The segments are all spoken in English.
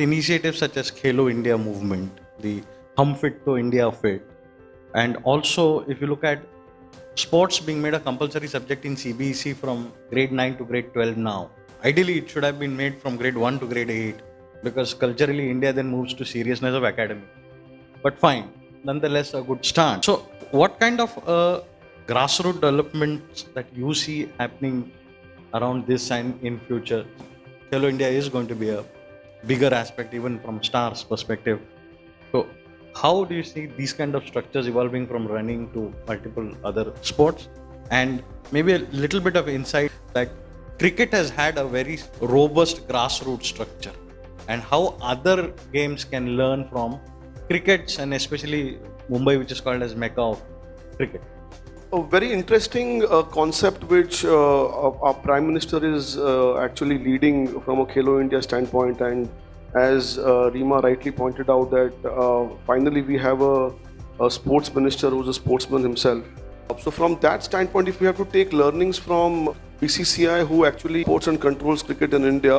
Initiatives such as Khelo India movement, the Hum Fit to India Fit, and also if you look at sports being made a compulsory subject in CBSE from grade 9 to grade 12 now. Ideally, it should have been made from grade 1 to grade 8 because culturally India then moves to seriousness of academic. But fine, nonetheless a good start. So what kind of grassroots developments that you see happening around this and in future? Khelo India is going to be a bigger aspect even from stars perspective. So how do you see these kind of structures evolving from running to multiple other sports? And maybe a little bit of insight, like cricket has had a very robust grassroots structure, and how other games can learn from crickets, and especially Mumbai, which is called as Mecca of cricket. A very interesting concept which our Prime Minister is actually leading from a Khelo India standpoint, and as Reema rightly pointed out that finally we have a sports minister who's a sportsman himself. So from that standpoint, if we have to take learnings from BCCI, who actually supports and controls cricket in India,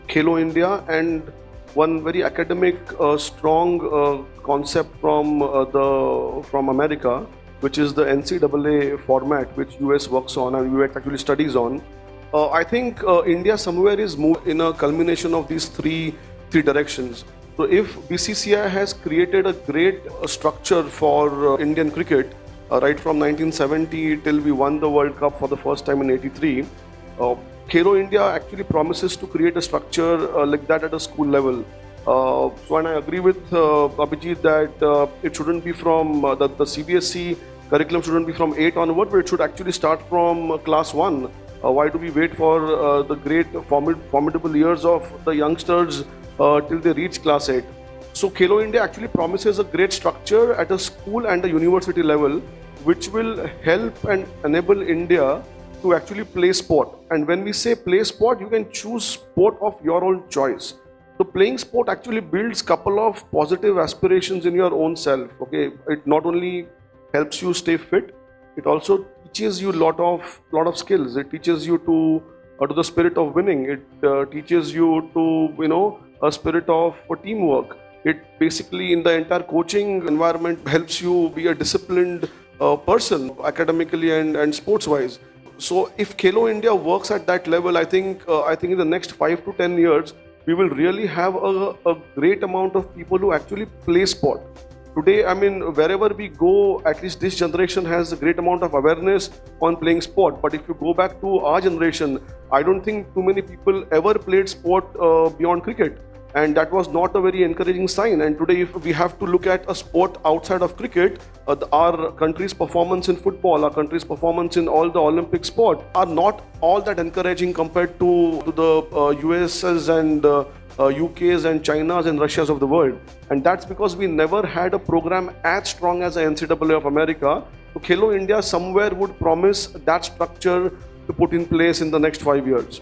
Khelo India, and one very academic, strong concept from America, which is the NCAA format, which US works on and US actually studies on. I think India somewhere is moved in a culmination of these three directions. So if BCCI has created a great structure for Indian cricket, right from 1970 till we won the World Cup for the first time in '83, Khelo India actually promises to create a structure like that at a school level. So and I agree with Abhijit that it shouldn't be from the CBSE curriculum shouldn't be from 8 onward, but it should actually start from class 1. Why do we wait for the great formidable years of the youngsters till they reach class 8? So Khelo India actually promises a great structure at a school and a university level, which will help and enable India to actually play sport. And when we say play sport, you can choose sport of your own choice. So playing sport actually builds couple of positive aspirations in your own self. Okay, it not only helps you stay fit, it also teaches you lot of skills. It teaches you to the spirit of winning. It teaches you to a spirit of teamwork. It basically in the entire coaching environment helps you be a disciplined person academically and sports wise. So if Khelo India works at that level, I think in the next 5 to 10 years we will really have a great amount of people who actually play sport. Today, I mean, wherever we go, at least this generation has a great amount of awareness on playing sport. But if you go back to our generation, I don't think too many people ever played sport beyond cricket. And that was not a very encouraging sign. And today, if we have to look at a sport outside of cricket, our country's performance in football, our country's performance in all the Olympic sport are not all that encouraging compared to the US's and UK's and China's and Russia's of the world. And that's because we never had a program as strong as the NCAA of America. So Khelo India somewhere would promise that structure to put in place in the next 5 years.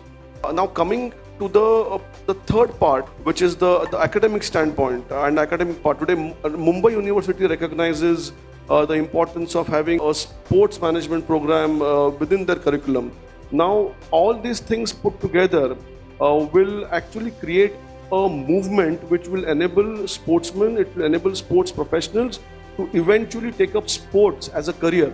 Now coming to the third part, which is the academic standpoint and academic part. Today, Mumbai University recognizes the importance of having a sports management program within their curriculum. Now, all these things put together will actually create a movement which will enable sportsmen, it will enable sports professionals to eventually take up sports as a career.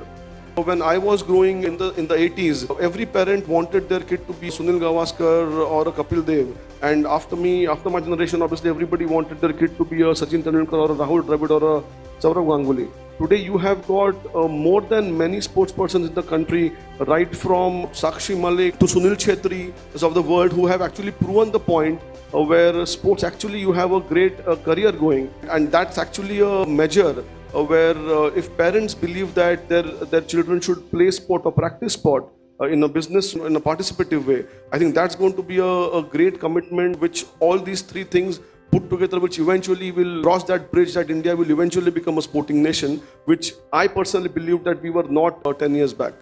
When I was growing in the 80s, every parent wanted their kid to be Sunil Gavaskar or a Kapil Dev. And after my generation, obviously everybody wanted their kid to be a Sachin Tendulkar or a Rahul Dravid or a Saurav Ganguly. Today you have got more than many sports persons in the country, right from Sakshi Malik to Sunil Chhetri of the world, who have actually proven the point where sports actually you have a great career going. And that's actually a measure where if parents believe that their children should play sport or practice sport in a business, in a participative way, I think that's going to be a great commitment, which all these three things put together, which eventually will cross that bridge that India will eventually become a sporting nation, which I personally believe that we were not 10 years back.